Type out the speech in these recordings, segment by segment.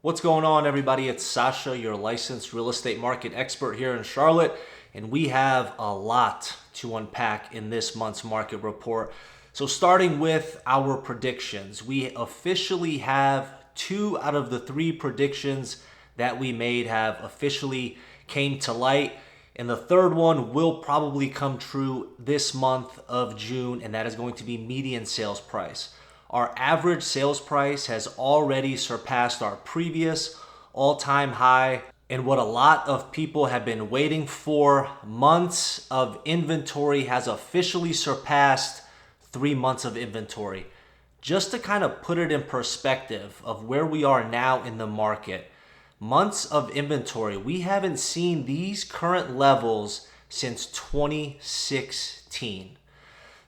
What's going on, everybody? It's Sasha, your licensed real estate market expert here in Charlotte, and we have a lot to unpack in this month's market report. So starting with our predictions, we officially have 2 out of the 3 predictions that we made have officially came to light. And the third one will probably come true this month of June, and that is going to be median sales price. Our average sales price has already surpassed our previous all-time high. And what a lot of people have been waiting for, months of inventory has officially surpassed 3 months of inventory. Just to kind of put it in perspective of where we are now in the market, months of inventory, we haven't seen these current levels since 2016.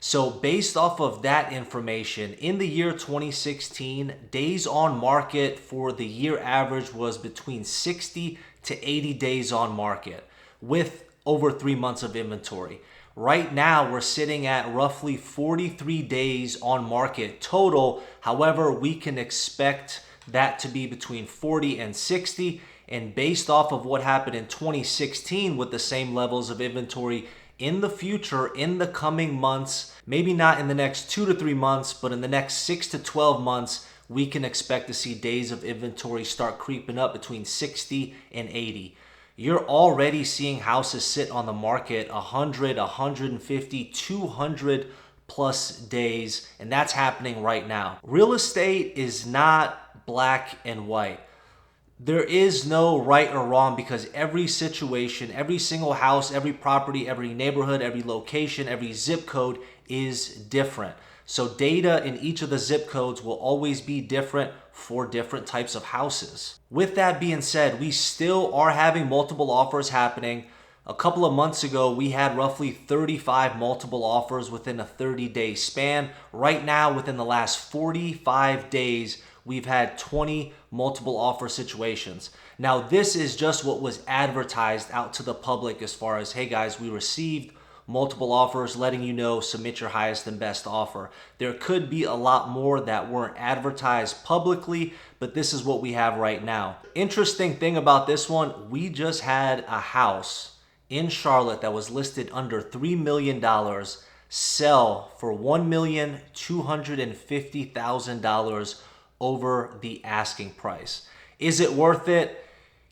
So based off of that information, in the year 2016, days on market for the year average was between 60 to 80 days on market with over 3 months of inventory. Right now, we're sitting at roughly 43 days on market total. However, we can expect that to be between 40 and 60. And based off of what happened in 2016 with the same levels of inventory, in the future, in the coming months, maybe not in the next 2 to 3 months, but in the next 6 to 12 months, we can expect to see days of inventory start creeping up between 60 and 80. You're already seeing houses sit on the market 100, 150, 200 plus days, and that's happening right now. Real estate is not black and white. There is no right or wrong because every situation, every single house, every property, every neighborhood, every location, every zip code is different. So data in each of the zip codes will always be different for different types of houses. With that being said, we still are having multiple offers happening. A couple of months ago, we had roughly 35 multiple offers within a 30-day span. Right now, within the last 45 days, we've had 20 multiple offer situations. Now, this is just what was advertised out to the public as far as, hey guys, we received multiple offers, letting you know, submit your highest and best offer. There could be a lot more that weren't advertised publicly, but this is what we have right now. Interesting thing about this one, we just had a house in Charlotte that was listed under $3 million sell for $1,250,000 over the asking price. Is it worth it?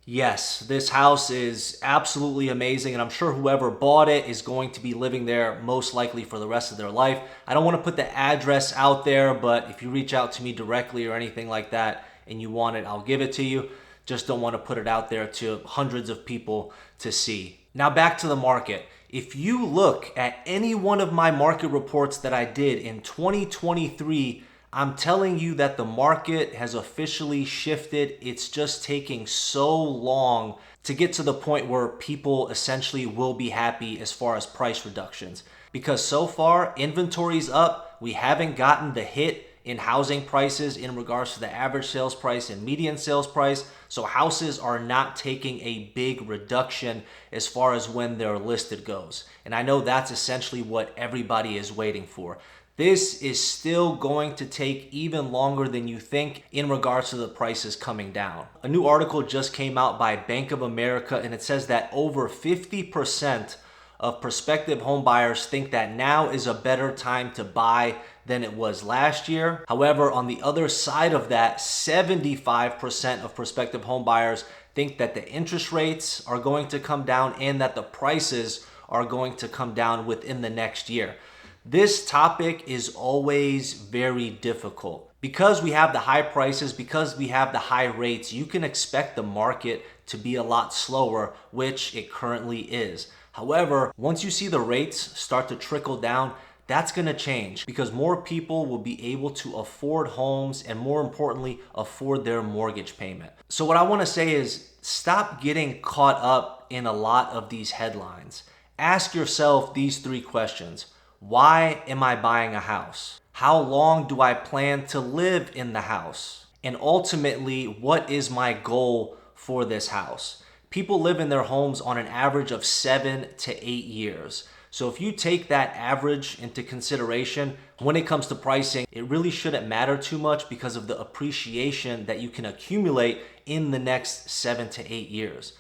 Yes, this house is absolutely amazing, and I'm sure whoever bought it is going to be living there most likely for the rest of their life. I don't want to put the address out there, but if you reach out to me directly or anything like that and you want it, I'll give it to you. Just don't want to put it out there to hundreds of people to see. Now back to the market. If you look at any one of my market reports that I did in 2023, I'm telling you that the market has officially shifted. It's just taking so long to get to the point where people essentially will be happy as far as price reductions. Because so far, inventory's up. We haven't gotten the hit in housing prices in regards to the average sales price and median sales price. So houses are not taking a big reduction as far as when they're listed goes. And I know that's essentially what everybody is waiting for. This is still going to take even longer than you think in regards to the prices coming down. A new article just came out by Bank of America, and it says that over 50% of prospective home buyers think that now is a better time to buy than it was last year. However, on the other side of that, 75% of prospective home buyers think that the interest rates are going to come down and that the prices are going to come down within the next year. This topic is always very difficult. Because we have the high prices, because we have the high rates, you can expect the market to be a lot slower, which it currently is. However, once you see the rates start to trickle down, that's going to change because more people will be able to afford homes and, more importantly, afford their mortgage payment. So what I want to say is stop getting caught up in a lot of these headlines. Ask yourself these 3 questions. Why am I buying a house? How long do I plan to live in the house? And ultimately, what is my goal for this house? People live in their homes on an average of 7 to 8 years. So if you take that average into consideration, when it comes to pricing, it really shouldn't matter too much because of the appreciation that you can accumulate in the next 7 to 8 years.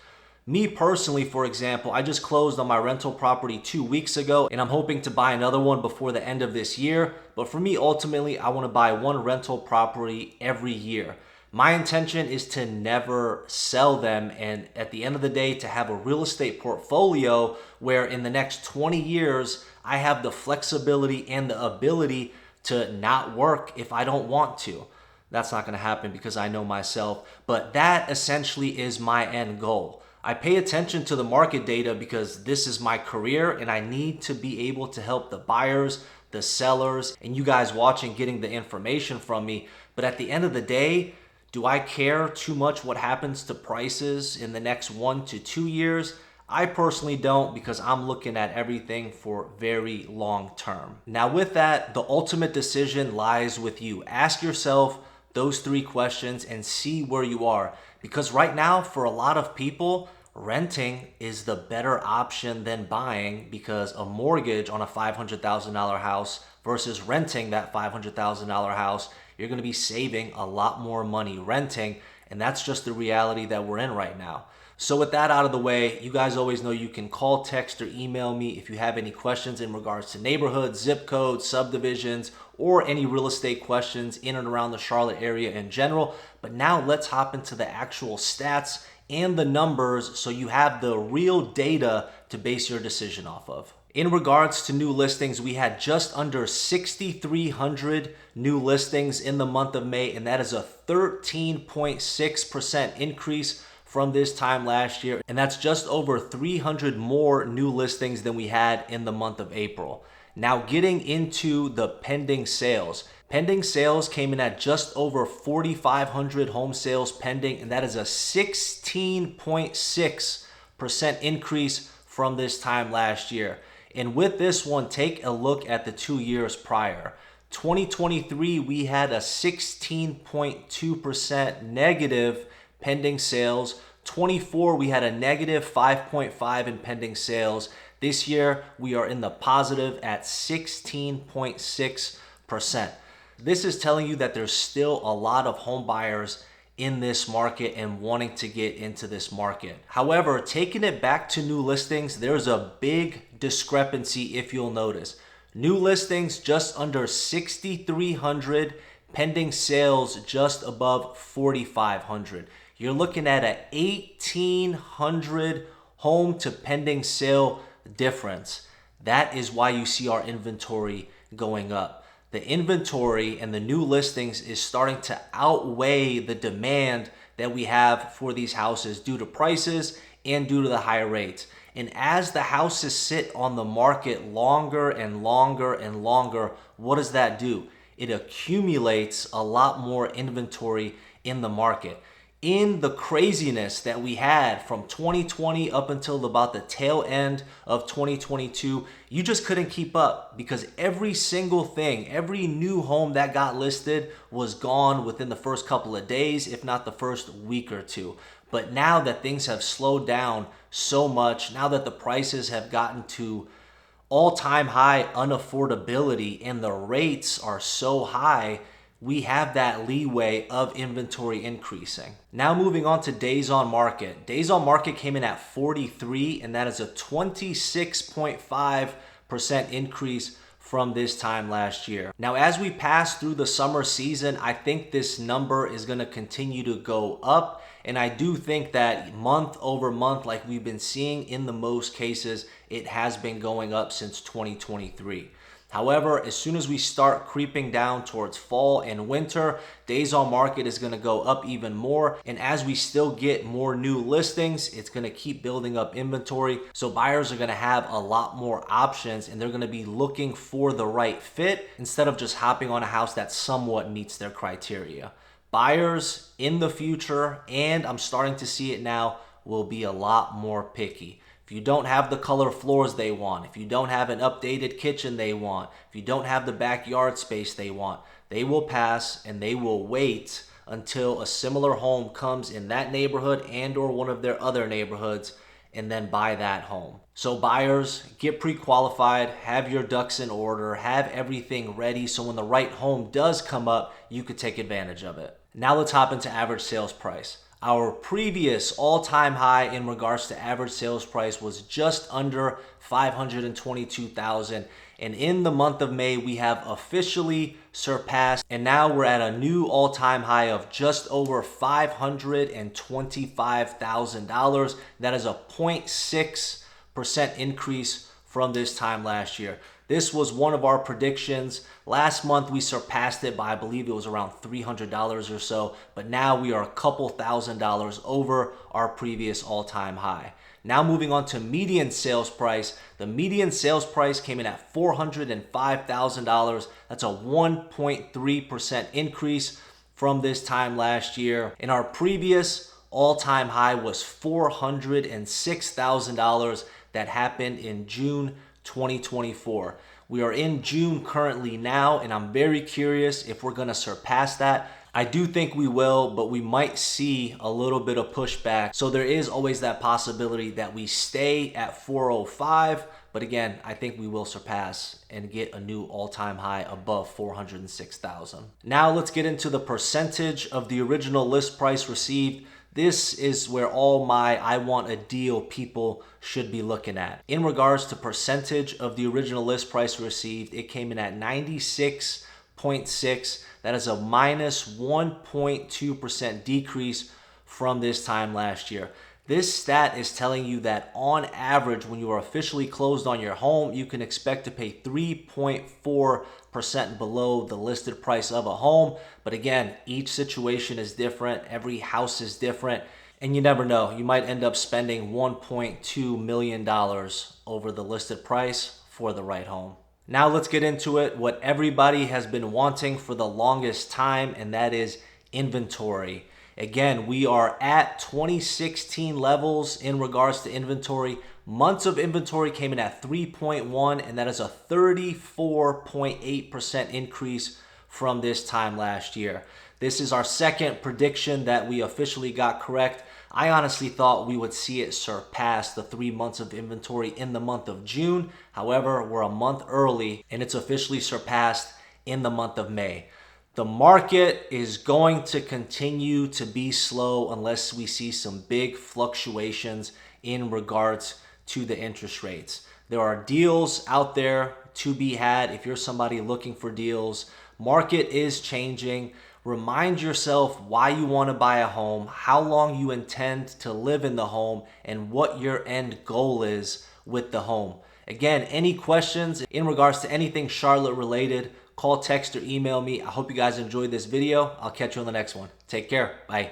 Me personally, for example, I just closed on my rental property 2 weeks ago, and I'm hoping to buy another one before the end of this year. But for me, ultimately, I want to buy one rental property every year. My intention is to never sell them, and at the end of the day, to have a real estate portfolio where in the next 20 years, I have the flexibility and the ability to not work if I don't want to. That's not going to happen because I know myself, but that essentially is my end goal. I pay attention to the market data because this is my career and I need to be able to help the buyers, the sellers, and you guys watching getting the information from me. But at the end of the day, do I care too much what happens to prices in the next 1 to 2 years? I personally don't, because I'm looking at everything for very long term. Now with that, the ultimate decision lies with you. Ask yourself those 3 questions and see where you are. Because right now, for a lot of people, renting is the better option than buying, because a mortgage on a $500,000 house versus renting that $500,000 house, you're going to be saving a lot more money renting, and that's just the reality that we're in right now. So with that out of the way, you guys always know you can call, text, or email me if you have any questions in regards to neighborhoods, zip codes, subdivisions, or any real estate questions in and around the Charlotte area in general. But now let's hop into the actual stats and the numbers so you have the real data to base your decision off of. In regards to new listings, we had just under 6,300 new listings in the month of May, and that is a 13.6% increase from this time last year, and that's just over 300 more new listings than we had in the month of April. Now getting into the pending sales. Pending sales came in at just over 4,500 home sales pending, and that is a 16.6% increase from this time last year. And with this one, take a look at the 2 years prior. 2023, we had a 16.2% negative pending sales. 24, we had a negative 5.5 in pending sales. This year, we are in the positive at 16.6%. This is telling you that there's still a lot of home buyers in this market and wanting to get into this market. However, taking it back to new listings, there's a big discrepancy if you'll notice. New listings just under 6,300, pending sales just above 4,500. You're looking at an 1,800 home to pending sale difference. That is why you see our inventory going up. The inventory and the new listings is starting to outweigh the demand that we have for these houses due to prices and due to the higher rates. And as the houses sit on the market longer and longer and longer, what does that do? It accumulates a lot more inventory in the market. In the craziness that we had from 2020 up until about the tail end of 2022, you just couldn't keep up because every single thing, every new home that got listed was gone within the first couple of days, if not the first week or two. But now that things have slowed down so much, now that the prices have gotten to all-time high unaffordability and the rates are so high, we have that leeway of inventory increasing. Now moving on to days on market. Days on market came in at 43, and that is a 26.5% increase from this time last year. Now, as we pass through the summer season, I think this number is going to continue to go up. And I do think that month over month, like we've been seeing in the most cases, it has been going up since 2023. However, as soon as we start creeping down towards fall and winter, days on market is going to go up even more. And as we still get more new listings, it's going to keep building up inventory. So buyers are going to have a lot more options and they're going to be looking for the right fit instead of just hopping on a house that somewhat meets their criteria. Buyers in the future, and I'm starting to see it now, will be a lot more picky. If you don't have the color floors they want, if you don't have an updated kitchen they want, if you don't have the backyard space they want, they will pass and they will wait until a similar home comes in that neighborhood and or one of their other neighborhoods and then buy that home. So buyers, get pre-qualified, have your ducks in order, have everything ready so when the right home does come up, you could take advantage of it. Now let's hop into average sales price. Our previous all-time high in regards to average sales price was just under 522,000. And in the month of May, we have officially surpassed, and now we're at a new all-time high of just over $525,000. That is a 0.6% increase from this time last year. This was one of our predictions. Last month we surpassed it by, I believe it was around $300 or so, but now we are a couple $1,000s over our previous all-time high. Now moving on to median sales price. The median sales price came in at $405,000. That's a 1.3% increase from this time last year. And our previous all-time high was $406,000 that happened in June 2024. We are in June currently now, and I'm very curious if we're going to surpass that. I do think we will, but we might see a little bit of pushback. So there is always that possibility that we stay at 405. But again, I think we will surpass and get a new all-time high above 406,000. Now let's get into the percentage of the original list price received. This is where all my I want a deal people should be looking at. In regards to percentage of the original list price received, it came in at 96.6. That is a minus 1.2% decrease from this time last year. This stat is telling you that on average, when you are officially closed on your home, you can expect to pay 3.4% below the listed price of a home. But again, each situation is different. Every house is different. And you never know. You might end up spending $1.2 million over the listed price for the right home. Now let's get into it. What everybody has been wanting for the longest time, and that is inventory. Again, we are at 2016 levels in regards to inventory. Months of inventory came in at 3.1, and that is a 34.8% increase from this time last year. This is our second prediction that we officially got correct. I honestly thought we would see it surpass the 3 months of inventory in the month of June. However, we're a month early, and it's officially surpassed in the month of May. The market is going to continue to be slow unless we see some big fluctuations in regards to the interest rates. There are deals out there to be had if you're somebody looking for deals. Market is changing. Remind yourself why you want to buy a home, how long you intend to live in the home, and what your end goal is with the home. Again, any questions in regards to anything Charlotte related, call, text, or email me. I hope you guys enjoyed this video. I'll catch you on the next one. Take care. Bye.